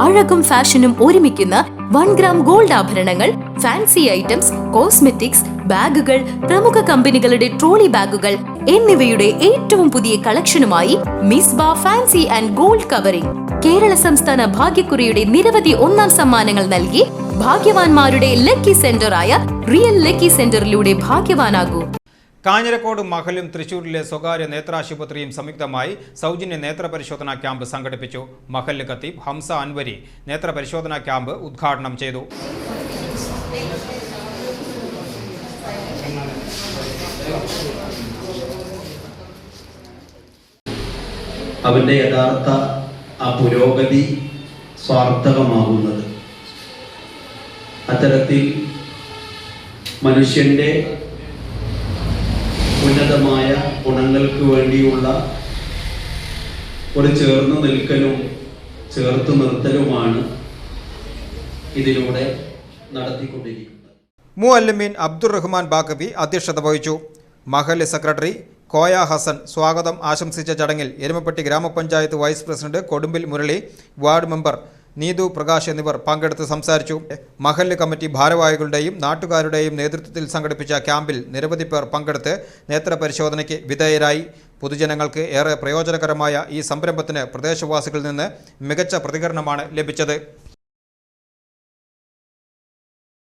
അഴകും ഫാഷനും ഒരുമിക്കുന്ന 1 gram gold ആഭരണങ്ങൾ, ഫാൻസി ഐറ്റംസ്, കോസ്മെറ്റിക്സ്, ബാഗുകൾ, പ്രമുഖ കമ്പനികളുടെ ട്രോളി ബാഗുകൾ എന്നിവയുടെ ഏറ്റവും പുതിയ കളക്ഷനുമായി Misba fancy and gold covering Kerala സംസ്ഥാന ഭാഗ്യക്കുറിയുടെ നിരവധി ഒന്നാം സമ്മാനങ്ങൾ നൽകി ഭാഗ്യവാന്മാരുടെ ലക്കി സെന്ററായ റിയൽ ലക്കി സെന്ററിലൂടെ ഭാഗ്യവാനാകൂ. കാഞ്ഞിരക്കോട് മഹലും തൃശൂരിലെ സ്വകാര്യ നേത്രാശുപത്രിയും സംയുക്തമായി സൗജന്യ നേത്രപരിശോധനാ ക്യാമ്പ് സംഘടിപ്പിച്ചു. മഹല്ല് ഖത്തീബ് ഹംസ അൻവരി നേത്രപരിശോധനാ ക്യാമ്പ് ഉദ്ഘാടനം ചെയ്തു. അവന്റെ യഥാർത്ഥ പുരോഗതി സ്വാർത്ഥകമാകുന്നത് അത്തരത്തിൽ മനുഷ്യന്റെ ഉന്നതമായ ഗുണങ്ങൾക്ക് വേണ്ടിയുള്ള ഒരു ചേർന്ന് നിൽക്കലും ചേർത്ത് നിർത്തലുമാണ് ഇതിലൂടെ നടത്തിക്കൊണ്ടിരിക്കുന്നത്. മുഅല്ലിമീൻ അബ്ദുറഹ്മാൻ ബാക്കവി അധ്യക്ഷത വഹിച്ചു. മഹല്ല് സെക്രട്ടറി കോയ ഹസൻ സ്വാഗതം ആശംസിച്ച ചടങ്ങിൽ എരുമപ്പെട്ടി ഗ്രാമപഞ്ചായത്ത് വൈസ് പ്രസിഡന്റ് കൊടുമ്പിൽ മുരളി, വാർഡ് മെമ്പർ നീതു പ്രകാശ് എന്നിവർ പങ്കെടുത്ത് സംസാരിച്ചു. മഹല്ല് കമ്മിറ്റി ഭാരവാഹികളുടെയും നാട്ടുകാരുടെയും നേതൃത്വത്തിൽ സംഘടിപ്പിച്ച ക്യാമ്പിൽ നിരവധി പേർ പങ്കെടുത്ത് നേത്രപരിശോധനയ്ക്ക് വിധേയരായി. പൊതുജനങ്ങൾക്ക് ഏറെ പ്രയോജനകരമായ ഈ സംരംഭത്തിന് പ്രദേശവാസികളിൽ നിന്ന് മികച്ച പ്രതികരണമാണ് ലഭിച്ചത്.